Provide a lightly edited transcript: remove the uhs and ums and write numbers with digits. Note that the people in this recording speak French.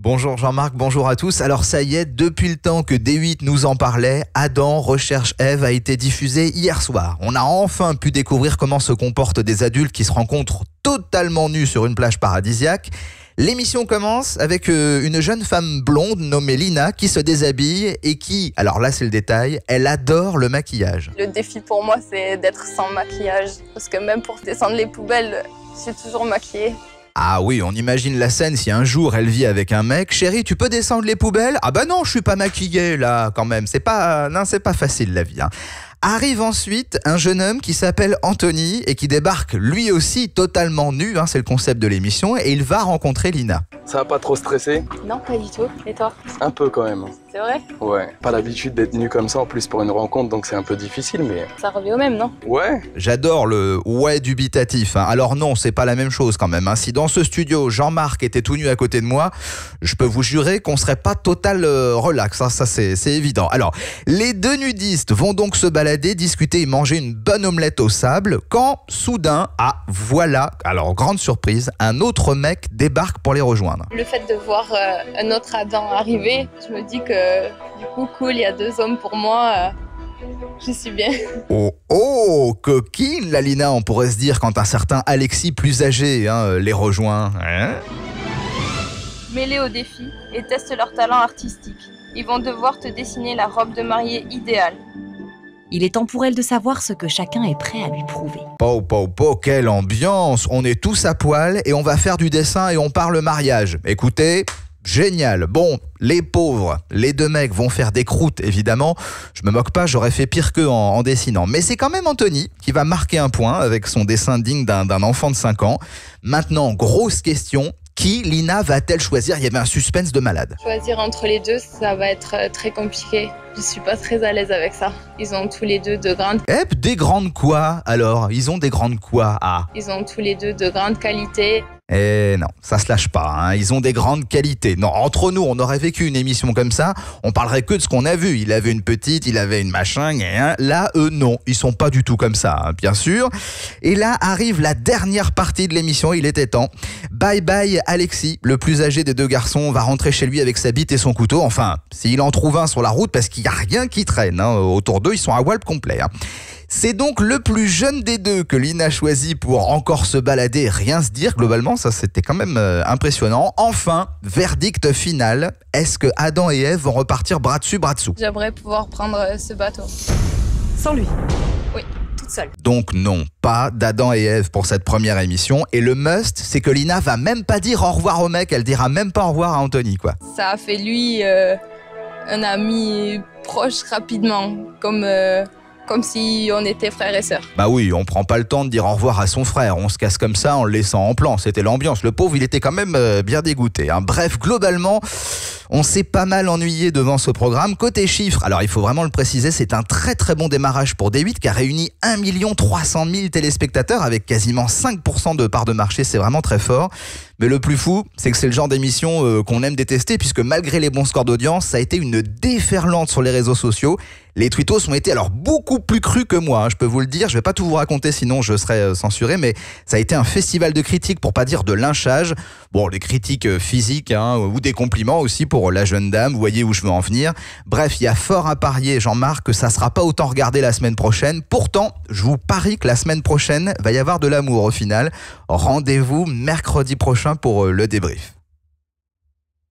Bonjour Jean-Marc, bonjour à tous. Alors ça y est, depuis le temps que D8 nous en parlait, Adam recherche Ève a été diffusé hier soir. On a enfin pu découvrir comment se comportent des adultes qui se rencontrent totalement nus sur une plage paradisiaque. L'émission commence avec une jeune femme blonde nommée Lina qui se déshabille et qui, alors là c'est le détail, elle adore le maquillage. Le défi pour moi c'est d'être sans maquillage parce que même pour descendre les poubelles, je suis toujours maquillée. Ah oui, on imagine la scène si un jour elle vit avec un mec. Chérie, tu peux descendre les poubelles? Ah bah non, je suis pas maquillée là quand même. C'est pas facile la vie. Arrive ensuite un jeune homme qui s'appelle Anthony et qui débarque lui aussi totalement nu, c'est le concept de l'émission, et il va rencontrer Lina. Ça va pas trop stresser? Non, pas du tout. Et toi? Un peu quand même. C'est vrai? Ouais, pas l'habitude d'être nu comme ça en plus pour une rencontre, donc c'est un peu difficile, mais... Ça revient au même, non? Ouais. J'adore le ouais dubitatif. Alors non, c'est pas la même chose quand même. Si dans ce studio, Jean-Marc était tout nu à côté de moi, je peux vous jurer qu'on serait pas total relax. Ça c'est évident. Alors, les deux nudistes vont donc se balader, discuter et manger une bonne omelette au sable quand, soudain, voilà, alors grande surprise, un autre mec débarque pour les rejoindre. Le fait de voir un autre Adam arriver, je me dis que du coup, cool, il y a deux hommes pour moi, je suis bien. Oh, coquine la Lina, on pourrait se dire quand un certain Alexis plus âgé les rejoint. Mêlés au défi et testent leur talent artistique. Ils vont devoir te dessiner la robe de mariée idéale. Il est temps pour elle de savoir ce que chacun est prêt à lui prouver. Quelle ambiance! On est tous à poil et on va faire du dessin et on parle mariage. Écoutez, génial. Bon, les pauvres, les deux mecs vont faire des croûtes évidemment. Je me moque pas, j'aurais fait pire qu'eux en dessinant. Mais c'est quand même Anthony qui va marquer un point avec son dessin digne d'un enfant de 5 ans. Maintenant, grosse question. Qui Lina va-t-elle choisir? Il y avait un suspense de malade. Choisir entre les deux, ça va être très compliqué. Je suis pas très à l'aise avec ça. Ils ont tous les deux de grandes... Des grandes quoi alors? Ils ont des grandes quoi? Ils ont tous les deux de grandes qualités. Eh non, ça se lâche pas, ils ont des grandes qualités. Non, entre nous, on aurait vécu une émission comme ça, on parlerait que de ce qu'on a vu. Il avait une petite, il avait une machin, là, eux, non, ils sont pas du tout comme ça, bien sûr. Et là arrive la dernière partie de l'émission, il était temps. Bye bye Alexis, le plus âgé des deux garçons, va rentrer chez lui avec sa bite et son couteau. Enfin, s'il en trouve un sur la route, parce qu'il n'y a rien qui traîne. Autour d'eux, ils sont à Walp complet. C'est donc le plus jeune des deux que Lina choisit pour encore se balader, rien se dire. Globalement, ça c'était quand même impressionnant. Enfin, verdict final, est-ce que Adam et Ève vont repartir bras dessus, bras dessous? J'aimerais pouvoir prendre ce bateau. Sans lui? Oui, toute seule. Donc non, pas d'Adam et Ève pour cette première émission. Et le must, c'est que Lina va même pas dire au revoir au mec, elle dira même pas au revoir à Anthony, quoi. Ça a fait lui un ami proche rapidement, comme si on était frères et sœurs. Bah oui, on prend pas le temps de dire au revoir à son frère, on se casse comme ça en le laissant en plan, c'était l'ambiance. Le pauvre, il était quand même bien dégoûté. Bref, globalement, on s'est pas mal ennuyé devant ce programme. Côté chiffres, alors il faut vraiment le préciser, c'est un très très bon démarrage pour D8 qui a réuni 1 300 000 téléspectateurs avec quasiment 5% de part de marché, c'est vraiment très fort. Mais le plus fou, c'est que c'est le genre d'émission qu'on aime détester puisque malgré les bons scores d'audience, ça a été une déferlante sur les réseaux sociaux. Les tweetos ont été alors beaucoup plus crus que moi, je peux vous le dire. Je vais pas tout vous raconter sinon je serais censuré, mais ça a été un festival de critiques pour pas dire de lynchage. Bon, des critiques physiques ou des compliments aussi pour la jeune dame, vous voyez où je veux en venir. Bref, il y a fort à parier, Jean-Marc, que ça sera pas autant regardé la semaine prochaine. Pourtant, je vous parie que la semaine prochaine va y avoir de l'amour au final. Rendez-vous mercredi prochain pour le débrief.